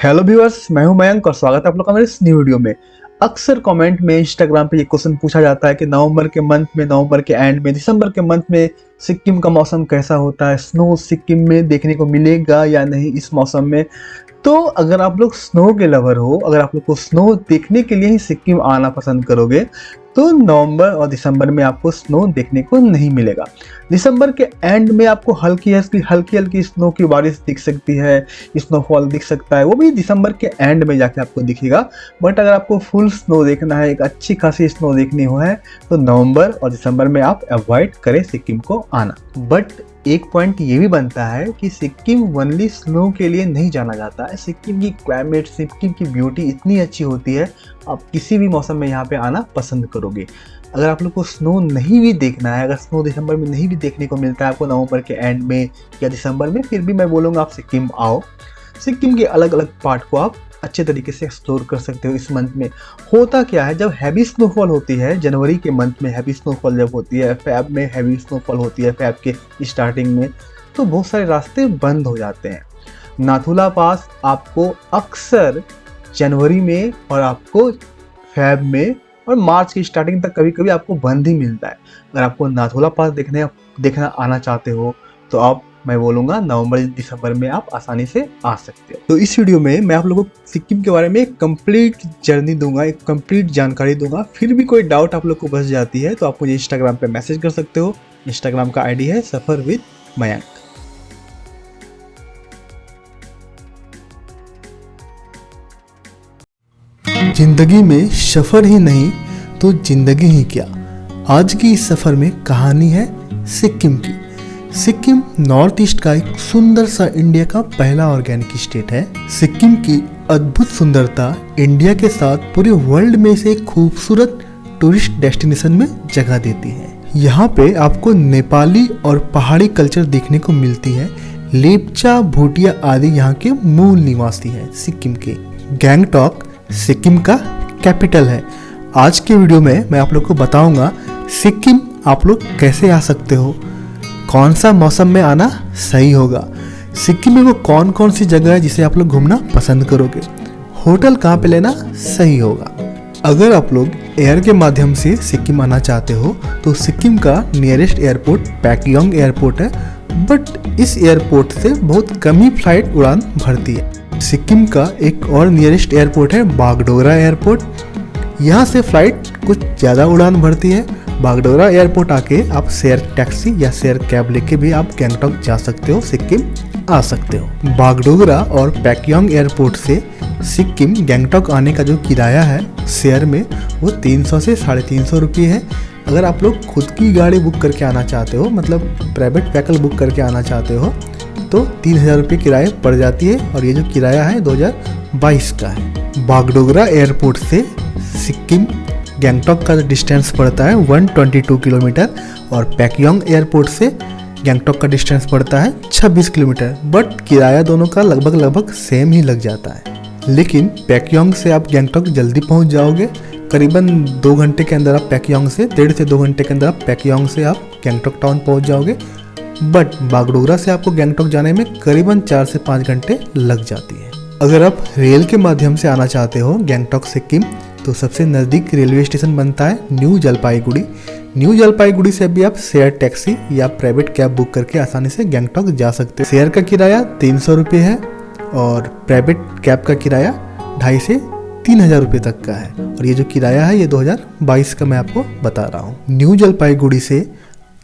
Hello viewers, मैं हूं मयंक और स्वागत है आप लोग का मेरे इस न्यू वीडियो में। अक्सर कमेंट में इंस्टाग्राम पे ये क्वेश्चन पूछा जाता है कि नवंबर के मंथ में, नवंबर के एंड में, दिसंबर के मंथ में सिक्किम का मौसम कैसा होता है, स्नो सिक्किम में देखने को मिलेगा या नहीं इस मौसम में। तो अगर आप लोग स्नो के लवर हो, अगर आप लोग को स्नो देखने के लिए ही सिक्किम आना पसंद करोगे, तो नवंबर और दिसंबर में आपको स्नो देखने को नहीं मिलेगा। दिसंबर के एंड में आपको हल्की हल्की स्नो की बारिश दिख सकती है, स्नोफॉल दिख सकता है, वो भी दिसंबर के एंड में जाके आपको दिखेगा। बट अगर आपको फुल स्नो देखना है, एक अच्छी खासी स्नो देखनी हो है, तो नवंबर और दिसंबर में आप अवॉइड करें सिक्किम को आना। बट एक पॉइंट ये भी बनता है कि सिक्किम ओनली स्नो के लिए नहीं जाना जाता है। सिक्किम की क्लाइमेट, सिक्किम की ब्यूटी इतनी अच्छी होती है, आप किसी भी मौसम में यहाँ पे आना पसंद करोगे। अगर आप लोग को स्नो नहीं भी देखना है, अगर स्नो दिसंबर में नहीं भी देखने को मिलता है आपको नवंबर के एंड में या दिसंबर में, फिर भी मैं बोलूँगा आप सिक्किम आओ। सिक्किम के अलग अलग पार्ट को आप अच्छे तरीके से एक्सप्लोर कर सकते हो इस मंथ में। होता क्या है, जब हैवी स्नोफॉल होती है, जनवरी के मंथ में हैवी स्नोफॉल जब होती है, फैब में हैवी स्नोफॉल होती है, फैब के स्टार्टिंग में, तो बहुत सारे रास्ते बंद हो जाते हैं। नाथुला पास आपको अक्सर जनवरी में और आपको फैब में और मार्च की स्टार्टिंग तक कभी कभी आपको बंद ही मिलता है। अगर आपको नाथुला पास देखना आना चाहते हो, तो आप, मैं बोलूँगा नवंबर दिसंबर में आप आसानी से आ सकते हो। तो इस वीडियो में मैं आप लोगों को सिक्किम के बारे में एक कंप्लीट जर्नी दूंगा, एक कंप्लीट जानकारी दूंगा। फिर भी कोई डाउट आप लोग को बच जाती है तो आप मुझे इंस्टाग्राम पे मैसेज कर सकते हो। इंस्टाग्राम का आईडी है सफर विद मयंक। जिंदगी में सफर ही नहीं तो जिंदगी ही क्या। आज की इस सफर में कहानी है सिक्किम की। सिक्किम नॉर्थ ईस्ट का एक सुंदर सा इंडिया का पहला ऑर्गेनिक स्टेट है। सिक्किम की अद्भुत सुंदरता इंडिया के साथ पूरे वर्ल्ड में से एक खूबसूरत टूरिस्ट डेस्टिनेशन में जगह देती है। यहाँ पे आपको नेपाली और पहाड़ी कल्चर देखने को मिलती है। लेपचा, भूटिया आदि यहाँ के मूल निवासी हैं सिक्किम के। गैंगटॉक सिक्किम का कैपिटल है। आज के वीडियो में मैं आप लोग को बताऊंगा सिक्किम आप लोग कैसे आ सकते हो, कौन सा मौसम में आना सही होगा, सिक्किम में वो कौन कौन सी जगह है जिसे आप लोग घूमना पसंद करोगे, होटल कहाँ पे लेना सही होगा। अगर आप लोग एयर के माध्यम से सिक्किम आना चाहते हो तो सिक्किम का नियरेस्ट एयरपोर्ट पैक्योंग एयरपोर्ट है। बट इस एयरपोर्ट से बहुत कम ही फ्लाइट उड़ान भरती है। सिक्किम का एक और नियरेस्ट एयरपोर्ट है बागडोगरा एयरपोर्ट। यहाँ से फ्लाइट कुछ ज़्यादा उड़ान भरती है। बागडोगरा एयरपोर्ट आके आप शेयर टैक्सी या शेयर कैब लेके भी आप गैंगटॉक जा सकते हो, सिक्किम आ सकते हो। बागडोगरा और पैक्योंग एयरपोर्ट से सिक्किम गैंगटॉक आने का जो किराया है शेयर में, वो 300 से 350 रुपये है। अगर आप लोग खुद की गाड़ी बुक करके आना चाहते हो, मतलब प्राइवेट व्हीकल बुक करके आना चाहते हो, तो 3000 रुपये किराया पड़ जाती है। और ये जो किराया है 2022 का है। बागडोगरा एयरपोर्ट से सिक्किम गैंगटॉक का डिस्टेंस पड़ता है 122 किलोमीटर और पैक्योंग एयरपोर्ट से गैंगटॉक का डिस्टेंस पड़ता है 26 किलोमीटर। बट किराया दोनों का लगभग सेम ही लग जाता है। लेकिन पैक्योंग से आप गैंगटॉक जल्दी पहुंच जाओगे। करीबन 2 घंटे के अंदर आप पैक्योंग से, 1.5 से 2 घंटे के अंदर आप पैक्योंग से आप गैंगटॉक टाउन पहुंच जाओगे। बट बागडोगरा से आपको गैंगटॉक जाने में करीबन 4 से 5 घंटे लग जाती है। अगर आप रेल के माध्यम से आना चाहते हो गैंगटॉक सिक्किम, तो सबसे नज़दीक रेलवे स्टेशन बनता है न्यू जलपाईगुड़ी। न्यू जलपाईगुड़ी से भी आप शेयर टैक्सी या प्राइवेट कैब बुक करके आसानी से गैंगटॉक जा सकते हो। शेयर का किराया 300 रुपये है और प्राइवेट कैब का किराया 2,500 से 3,000 रुपये तक का है। और ये जो किराया है ये 2022 का मैं आपको बता रहा हूँ। न्यू जलपाईगुड़ी से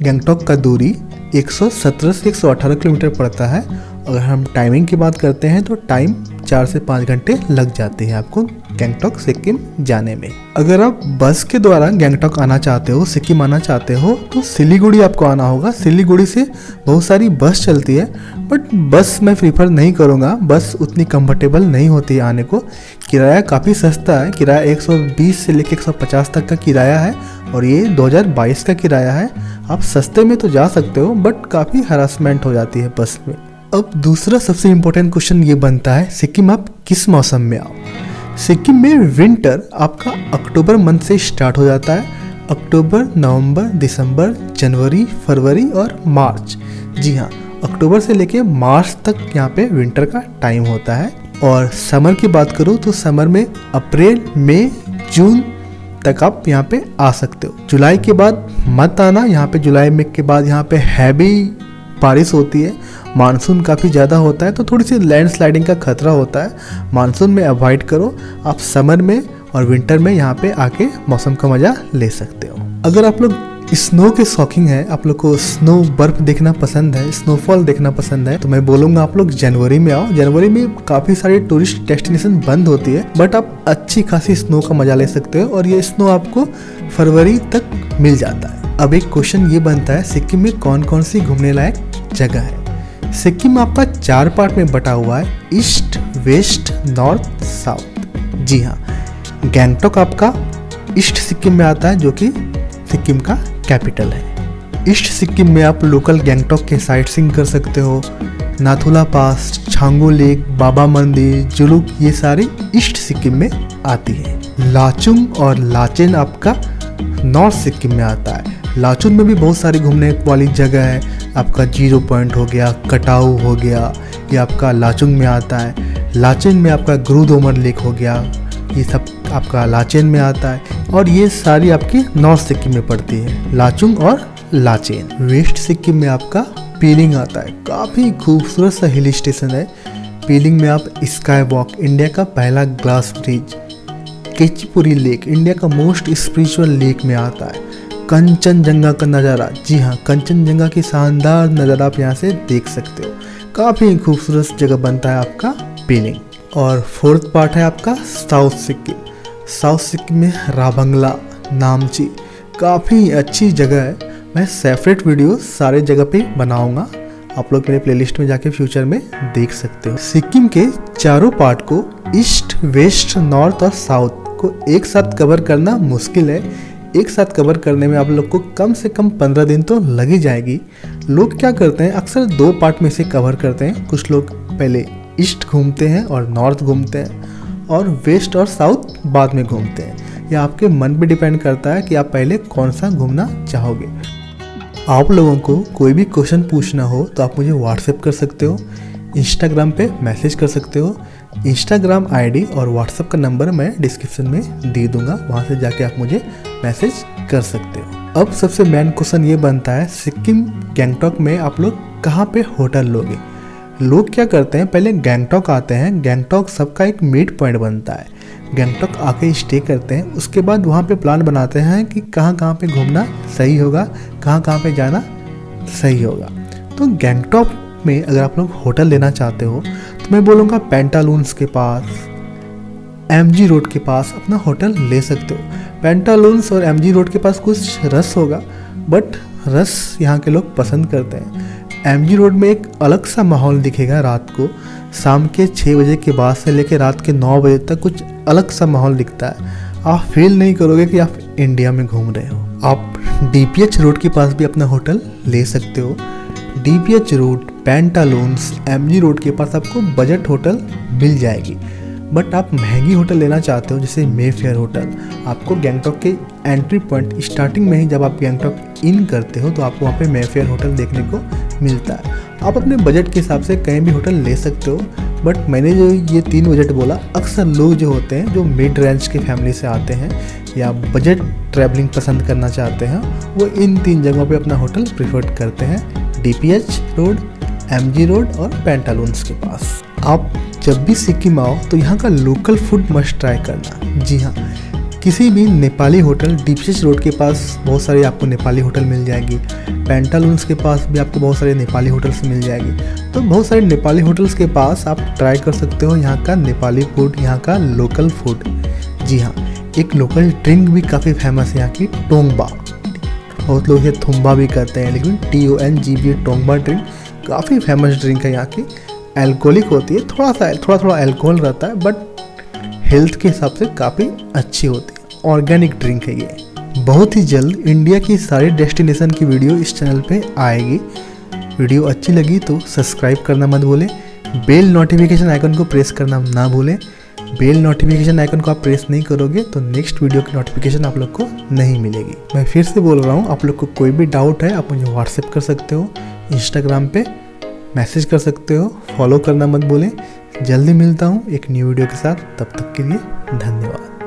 गैंगटॉक का दूरी 117 से 118 किलोमीटर पड़ता है। अगर हम टाइमिंग की बात करते हैं तो टाइम 4 से 5 घंटे लग जाते हैं आपको गैंगटॉक सिक्किम जाने में। अगर आप बस के द्वारा गैंगटॉक आना चाहते हो, सिक्किम आना चाहते हो, तो सिलीगुड़ी आपको आना होगा। सिलीगुड़ी से बहुत सारी बस चलती है, बट बस मैं प्रीफर नहीं करूँगा। बस उतनी कंफर्टेबल नहीं होती है आने को। किराया काफ़ी सस्ता है। किराया 120 से लेकर 150 तक का किराया है और ये 2022 का किराया है। आप सस्ते में तो जा सकते हो, बट काफ़ी हरासमेंट हो जाती है बस में। अब दूसरा सबसे इम्पोर्टेंट क्वेश्चन ये बनता है, सिक्किम आप किस मौसम में आओ। सिक्किम में विंटर आपका अक्टूबर मंथ से स्टार्ट हो जाता है। अक्टूबर, नवंबर, दिसंबर, जनवरी, फरवरी और मार्च। जी हाँ, अक्टूबर से लेके मार्च तक यहाँ पे विंटर का टाइम होता है। और समर की बात करूँ तो समर में अप्रैल, मई, जून तक आप यहाँ पे आ सकते हो। जुलाई के बाद मत आना, यहाँ पे जुलाई में के बाद यहाँ पे हैवी बारिश होती है, मानसून काफ़ी ज़्यादा होता है, तो थोड़ी सी लैंडस्लाइडिंग का खतरा होता है। मानसून में अवॉइड करो, आप समर में और विंटर में यहाँ पे आके मौसम का मज़ा ले सकते हो। अगर आप लोग स्नो के शौकीन है, आप लोग को स्नो बर्फ देखना पसंद है, स्नोफॉल देखना पसंद है, तो मैं बोलूँगा आप लोग जनवरी में आओ। जनवरी में काफ़ी सारी टूरिस्ट डेस्टिनेशन बंद होती है, बट आप अच्छी खासी स्नो का मजा ले सकते हो और ये स्नो आपको फरवरी तक मिल जाता है। अब एक क्वेश्चन ये बनता है, सिक्किम में कौन कौन सी घूमने लायक जगह है। सिक्किम आपका 4 पार्ट में बटा हुआ है, ईस्ट, वेस्ट, नॉर्थ, साउथ। जी हाँ, गैंगटॉक आपका ईस्ट सिक्किम में आता है, जो कि सिक्किम का कैपिटल है। ईस्ट सिक्किम में आप लोकल गैंगटॉक के साइट सीइंग कर सकते हो। नाथुला पास, छांगू लेक, बाबा मंदिर, जुलुक, ये सारी ईस्ट सिक्किम में आती है। लाचुंग और लाचेन आपका नॉर्थ सिक्किम में आता है। लाचुंग में भी बहुत सारी घूमने वाली जगह है, आपका 0 पॉइंट हो गया, कटाऊ हो गया, ये आपका लाचुंग में आता है। लाचेन में आपका गुरुदोमर लेक हो गया, ये सब आपका लाचेन में आता है, और ये सारी आपकी नॉर्थ सिक्किम में पड़ती है, लाचुंग और लाचेन। वेस्ट सिक्किम में आपका पीलिंग आता है, काफ़ी खूबसूरत सा हिल स्टेशन है। पीलिंग में आप स्काई वॉक, इंडिया का पहला ग्लास ब्रिज, केचीपुरी लेक, इंडिया का मोस्ट स्पिरिचुअल लेक में आता है। कंचनजंगा का नज़ारा, जी हाँ, कंचनजंगा की शानदार नज़ारा आप यहाँ से देख सकते हो। काफ़ी खूबसूरत जगह बनता है आपका पीलिंग। और 4th पार्ट है आपका साउथ सिक्किम। साउथ सिक्किम में राभंगला, नामची, काफ़ी अच्छी जगह है। मैं सेपरेट वीडियो सारे जगह पे बनाऊंगा, आप लोग मेरे प्लेलिस्ट में जाके फ्यूचर में देख सकते हो। सिक्किम के चारों पार्ट को, ईस्ट, वेस्ट, नॉर्थ और साउथ को एक साथ कवर करना मुश्किल है। एक साथ कवर करने में आप लोग को कम से कम 15 दिन तो लग ही जाएगी। लोग क्या करते हैं, अक्सर 2 पार्ट में से कवर करते हैं। कुछ लोग पहले ईस्ट घूमते हैं और नॉर्थ घूमते हैं, और वेस्ट और साउथ बाद में घूमते हैं। यह आपके मन पे डिपेंड करता है कि आप पहले कौन सा घूमना चाहोगे। आप लोगों को कोई भी क्वेश्चन पूछना हो तो आप मुझे व्हाट्सएप कर सकते हो, इंस्टाग्राम पे मैसेज कर सकते हो। इंस्टाग्राम आईडी और व्हाट्सएप का नंबर मैं डिस्क्रिप्शन में दे दूंगा, वहाँ से जाके आप मुझे मैसेज कर सकते हो। अब सबसे मेन क्वेश्चन ये बनता है, सिक्किम गैंगटॉक में आप लोग कहाँ पे होटल लोगे। लोग क्या करते हैं, पहले गैंगटॉक आते हैं, गैंगटॉक सबका एक मिड पॉइंट बनता है, गैंगटॉक आके स्टे करते हैं, उसके बाद वहाँ पे प्लान बनाते हैं कि कहाँ पे घूमना सही होगा, कहाँ पे जाना सही होगा। तो गैंगटॉक में अगर आप लोग होटल लेना चाहते हो तो मैं बोलूँगा पेंटालून्स के पास, MG रोड के पास अपना होटल ले सकते हो। पेंटालून्स और MG रोड के पास कुछ रश होगा, बट रश यहाँ के लोग पसंद करते हैं। MG रोड में एक अलग सा माहौल दिखेगा रात को, शाम के 6 बजे के बाद से लेकर रात के 9 बजे तक कुछ अलग सा माहौल दिखता है। आप फील नहीं करोगे कि आप इंडिया में घूम रहे हो। आप DPH रोड के पास भी अपना होटल ले सकते हो। DPH road, Pantaloons, MG road के पास आपको बजट होटल मिल जाएगी। बट आप महंगी होटल लेना चाहते हो, जैसे मेफेयर होटल, आपको गैंगटॉक के एंट्री पॉइंट स्टार्टिंग में ही जब आप गैंगटॉक इन करते हो तो आपको वहाँ पे मेफेयर होटल देखने को मिलता है। आप अपने बजट के हिसाब से कहीं भी होटल ले सकते हो, बट मैंने जो ये 3 बजट बोला, अक्सर लोग जो होते हैं जो मिड रेंज की फैमिली से आते हैं या बजट ट्रैवलिंग पसंद करना चाहते हैं, वो इन 3 जगहों पे अपना होटल प्रीफर करते हैं, DPH रोड, MG रोड और पेंटालून्स के पास। आप जब भी सिक्किम आओ तो यहाँ का लोकल फूड मस्ट ट्राई करना। जी हाँ, किसी भी नेपाली होटल, DPH रोड के पास बहुत सारे आपको नेपाली होटल मिल जाएगी, पेंटालून्स के पास भी आपको बहुत सारे नेपाली होटल्स मिल जाएगी। तो बहुत सारे नेपाली होटल्स के पास आप ट्राई कर सकते हो यहाँ का नेपाली फूड, यहाँ का लोकल फूड। जी हाँ, एक लोकल ड्रिंक भी काफ़ी फेमस है यहाँ की, टोंगबा। बहुत लोग ये थुम्बा भी कहते हैं, लेकिन TONGBA टोंगबा ड्रिंक काफ़ी फेमस ड्रिंक है यहाँ की। एल्कोहलिक होती है, थोड़ा एल्कोहल रहता है, बट हेल्थ के हिसाब से काफ़ी अच्छी होती है। ऑर्गेनिक ड्रिंक है ये। बहुत ही जल्द इंडिया की सारी डेस्टिनेशन की वीडियो इस चैनल पे आएगी। वीडियो अच्छी लगी तो सब्सक्राइब करना मत भूलें, बेल नोटिफिकेशन आइकन को प्रेस करना ना भूलें। बेल नोटिफिकेशन आइकन को आप प्रेस नहीं करोगे तो नेक्स्ट वीडियो की नोटिफिकेशन आप लोग को नहीं मिलेगी। मैं फिर से बोल रहा हूँ, आप लोग को कोई भी डाउट है आप मुझे व्हाट्सएप कर सकते हो, इंस्टाग्राम पे मैसेज कर सकते हो, फॉलो करना मत भूलें। जल्दी मिलता हूँ एक न्यू वीडियो के साथ, तब तक के लिए धन्यवाद।